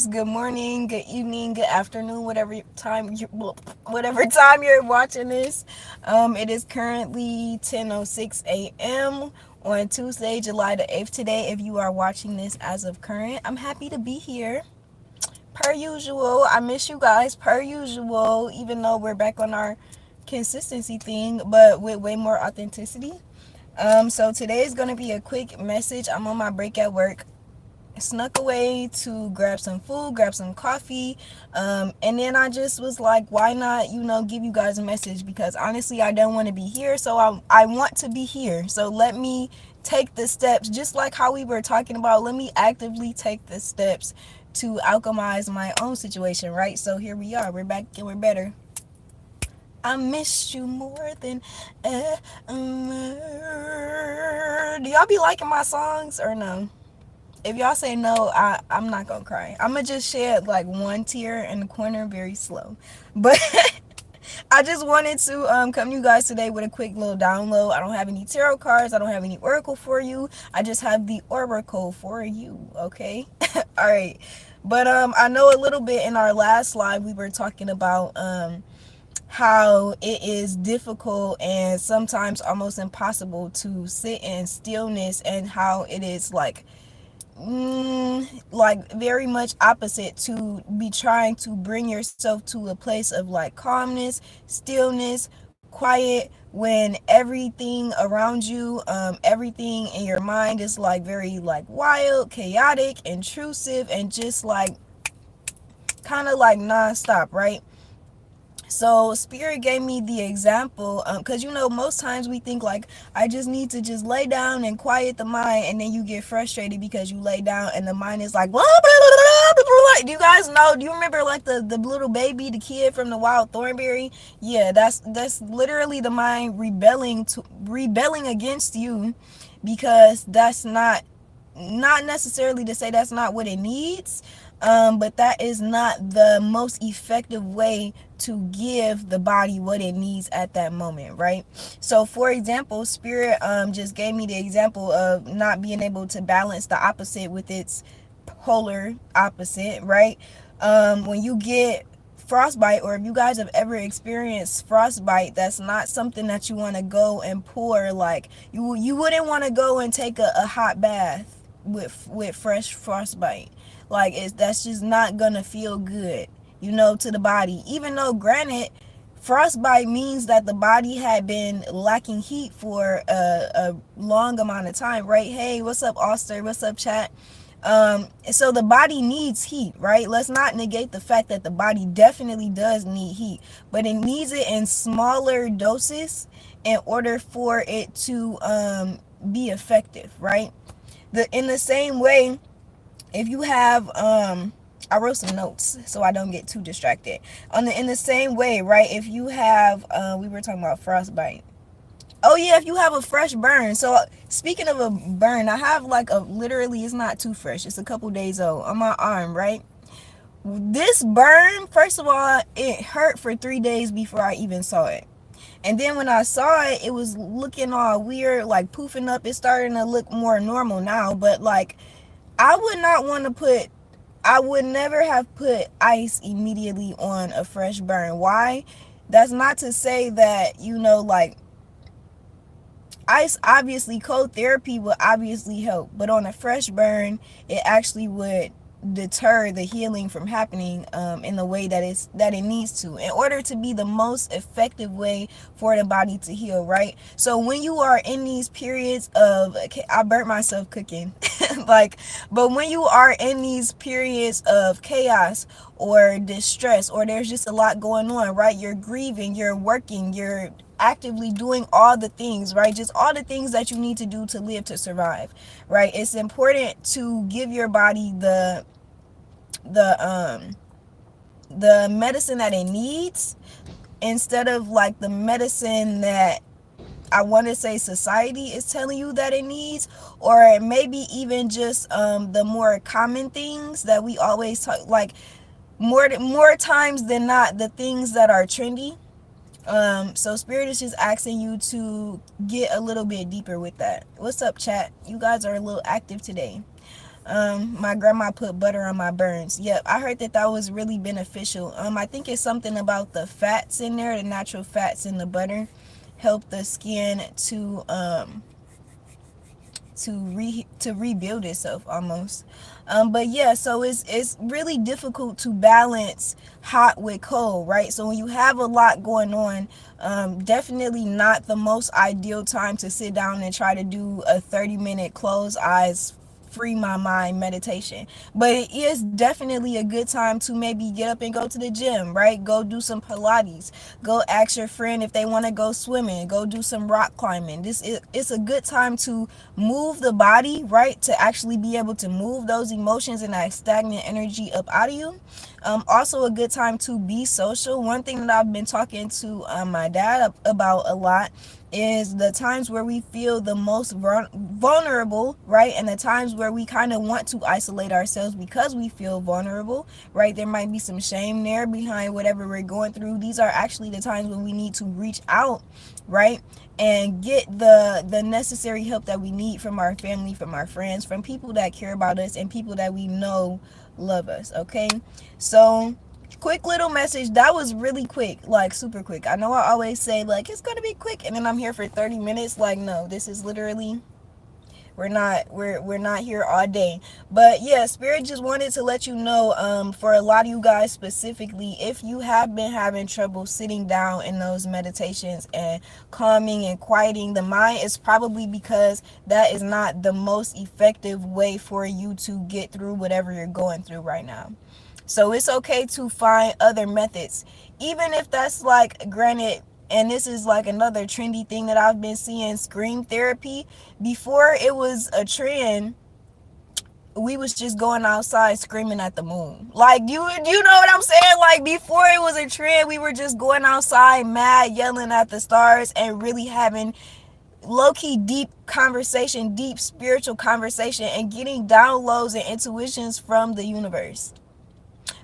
Good morning, good evening, good afternoon, whatever time you're watching this. It is currently 10:06 a.m. on Tuesday, July the 8th today. If you are watching this as of current, I'm happy to be here. Per usual, I miss you guys per usual, even though we're back on our consistency thing, but with way more authenticity. So today is going to be a quick message. I'm on my break at work, snuck away to grab some food, grab some coffee, and then I just was like, why not, give you guys a message, because honestly I don't want to be here, so I want to be here. So let me take the steps, just like how we were talking about. Let me actively take the steps to alchemize my own situation, right? So here we are, we're back and we're better. I missed you more than ever. Do y'all be liking my songs or no? If y'all say no, I'm not gonna cry. I'm gonna just shed like one tear in the corner, very slow. But I just wanted to come to you guys today with a quick little download. I don't have any tarot cards. I don't have any oracle for you. I just have the oracle for you. Okay. All right. But I know a little bit in our last live we were talking about how it is difficult and sometimes almost impossible to sit in stillness, and how it is like very much opposite to be trying to bring yourself to a place of like calmness, stillness, quiet, when everything around you, everything in your mind is like very like wild, chaotic, intrusive, and just like kind of like non-stop, right? So spirit gave me the example, because most times we think like, I just need to just lay down and quiet the mind, and then you get frustrated because you lay down and the mind is like, blah, blah, blah, blah, blah. Do you guys know, do you remember like the little baby, the kid from the Wild Thornberry? Yeah, that's literally the mind rebelling against you, because that's not necessarily to say that's not what it needs, but that is not the most effective way to give the body what it needs at that moment, right? So for example, spirit just gave me the example of not being able to balance the opposite with its polar opposite, right? When you get frostbite, or if you guys have ever experienced frostbite, that's not something that you want to go and pour. Like you wouldn't want to go and take a hot bath with fresh frostbite. Like that's just not gonna feel good, to the body. Even though, granted, frostbite means that the body had been lacking heat for a long amount of time, right? Hey, what's up, Oster? What's up, chat? So the body needs heat, right? Let's not negate the fact that the body definitely does need heat, but it needs it in smaller doses in order for it to be effective, right? In the same way, if you have I wrote some notes so I don't get too distracted. In the same way, right? If you have we were talking about frostbite. Oh yeah, if you have a fresh burn. So speaking of a burn, I have like literally, it's not too fresh. It's a couple days old on my arm, right? This burn, first of all, it hurt for 3 days before I even saw it. And then when I saw it, it was looking all weird, like poofing up. It's starting to look more normal now, but like I would never have put ice immediately on a fresh burn. Why? That's not to say that, like, ice, obviously cold therapy would obviously help, but on a fresh burn, it actually would deter the healing from happening in the way that it needs to, in order to be the most effective way for the body to heal, right? So when you are in these periods of, I burnt myself cooking like, but when you are in these periods of chaos or distress, or there's just a lot going on, right? You're grieving, you're working, you're actively doing all the things, right? Just all the things that you need to do to live, to survive, right? It's important to give your body the the medicine that it needs, instead of like the medicine that I want to say society is telling you that it needs, or maybe even just the more common things that we always talk, like more times than not, the things that are trendy. So spirit is just asking you to get a little bit deeper with that. What's up, chat? You guys are a little active today. My grandma put butter on my burns. Yep, I heard that that was really beneficial. I think it's something about the fats in there, the natural fats in the butter, help the skin to rebuild itself almost. But yeah, so it's really difficult to balance hot with cold, right? So when you have a lot going on, definitely not the most ideal time to sit down and try to do a 30-minute closed eyes, free my mind meditation. But it is definitely a good time to maybe get up and go to the gym, right? Go do some Pilates. Go ask your friend if they want to go swimming. Go do some rock climbing. It's a good time to move the body, right? To actually be able to move those emotions and that stagnant energy up out of you. Also a good time to be social. One thing that I've been talking to my dad about a lot is the times where we feel the most vulnerable, right? And the times where we kind of want to isolate ourselves because we feel vulnerable, right? There might be some shame there behind whatever we're going through. These are actually the times when we need to reach out, right? And get the necessary help that we need from our family, from our friends, from people that care about us, and people that we know love us, okay? So quick little message. That was really quick, like super quick. I know I always say like it's gonna be quick and then I'm here for 30 minutes. Like, no, this is literally, we're not here all day. But yeah, spirit just wanted to let you know, for a lot of you guys specifically, if you have been having trouble sitting down in those meditations and calming and quieting the mind, it's probably because that is not the most effective way for you to get through whatever you're going through right now. So it's okay to find other methods, even if that's like, granted, and this is like another trendy thing that I've been seeing, scream therapy. Before it was a trend, we was just going outside screaming at the moon. Like, you know what I'm saying? Like, before it was a trend, we were just going outside mad, yelling at the stars, and really having low-key deep conversation, deep spiritual conversation, and getting downloads and intuitions from the universe.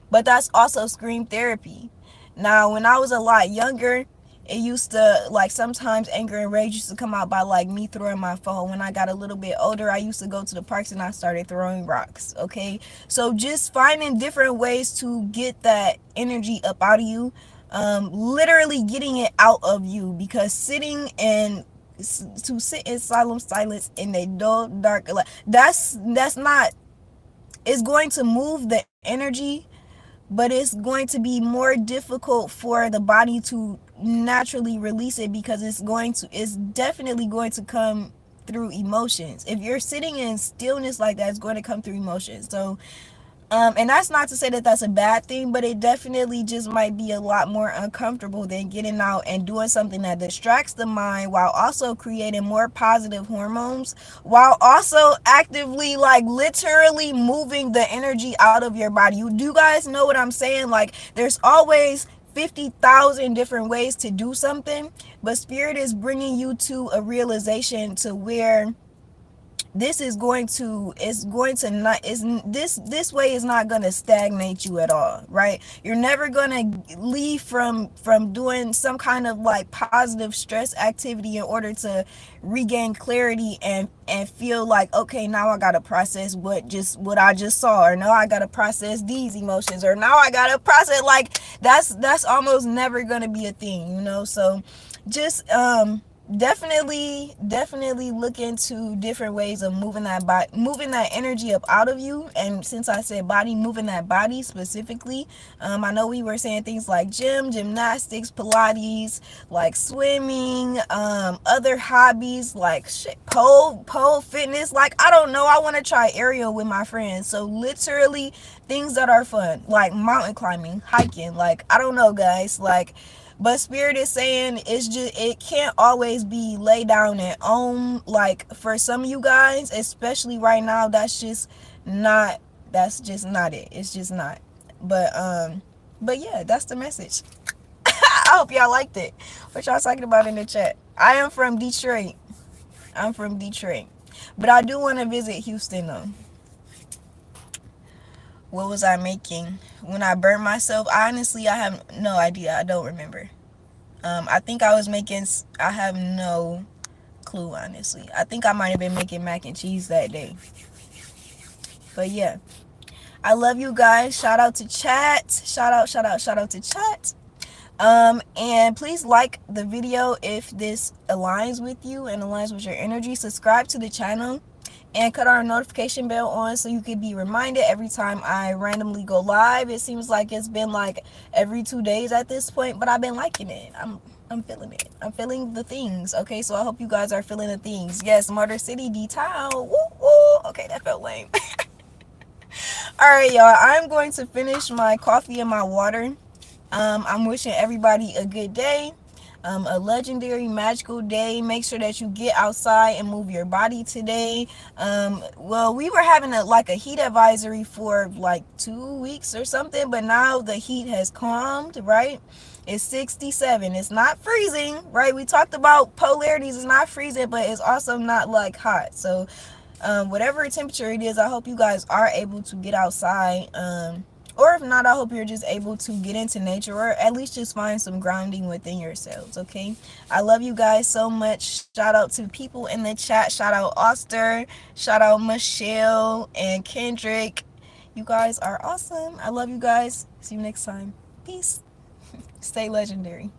But that's also scream therapy. Now, when I was a lot younger, it used to, like, sometimes anger and rage used to come out by like me throwing my phone. When I got a little bit older, I used to go to the parks and I started throwing rocks. Okay, so just finding different ways to get that energy up out of you, literally getting it out of you, because to sit in solemn silence in a dull dark, that's not, it's going to move the energy, but it's going to be more difficult for the body to naturally release it, because it's definitely going to come through emotions. If you're sitting in stillness like that, it's going to come through emotions. So and that's not to say that that's a bad thing, but it definitely just might be a lot more uncomfortable than getting out and doing something that distracts the mind while also creating more positive hormones, while also actively, like, literally moving the energy out of your body. You do guys know what I'm saying? Like, there's always 50,000 different ways to do something, but spirit is bringing you to a realization to where this is going to, it's going to not, is this way is not going to stagnate you at all, right? You're never going to leave from doing some kind of like positive stress activity in order to regain clarity and feel like, okay, now I got to process what I just saw, or now I got to process these emotions, or now I got to process, like, that's almost never going to be a thing, you know? So just definitely look into different ways of moving that body, moving that energy up out of you. And since I said body, moving that body specifically, I know we were saying things like gymnastics, Pilates, like swimming, other hobbies like pole fitness. Like, I don't know, I want to try aerial with my friends. So literally things that are fun, like mountain climbing, hiking. Like, I don't know, guys, like, but spirit is saying it's just, it can't always be lay down and own. Like, for some of you guys, especially right now, that's just not it. It's just not. But yeah, that's the message. I hope y'all liked it. What y'all talking about in the chat? I am from Detroit. I'm from Detroit. But I do want to visit Houston though. What was I making when I burnt myself? Honestly, I have no idea. I don't remember. I think I was making, I have no clue, honestly. I think I might have been making mac and cheese that day. But yeah, I love you guys. Shout out to chat. Shout out to chat. And please like the video if this aligns with you and aligns with your energy. Subscribe to the channel and cut our notification bell on so you can be reminded every time I randomly go live. It seems like it's been like every 2 days at this point, but I've been liking it. I'm feeling it. I'm feeling the things. Okay, so I hope you guys are feeling the things. Yes, Murder City, D-Town. Woo woo. Okay, that felt lame. Alright, y'all. I'm going to finish my coffee and my water. I'm wishing everybody a good day, a legendary, magical day. Make sure that you get outside and move your body today. Well, we were having a heat advisory for like 2 weeks or something, but now the heat has calmed, right? It's 67. It's not freezing, right? We talked about polarities. It's not freezing, but it's also not like hot. So whatever temperature it is, I hope you guys are able to get outside. Or if not, I hope you're just able to get into nature or at least just find some grounding within yourselves, okay? I love you guys so much. Shout out to people in the chat. Shout out Oster. Shout out Michelle and Kendrick. You guys are awesome. I love you guys. See you next time. Peace. Stay legendary.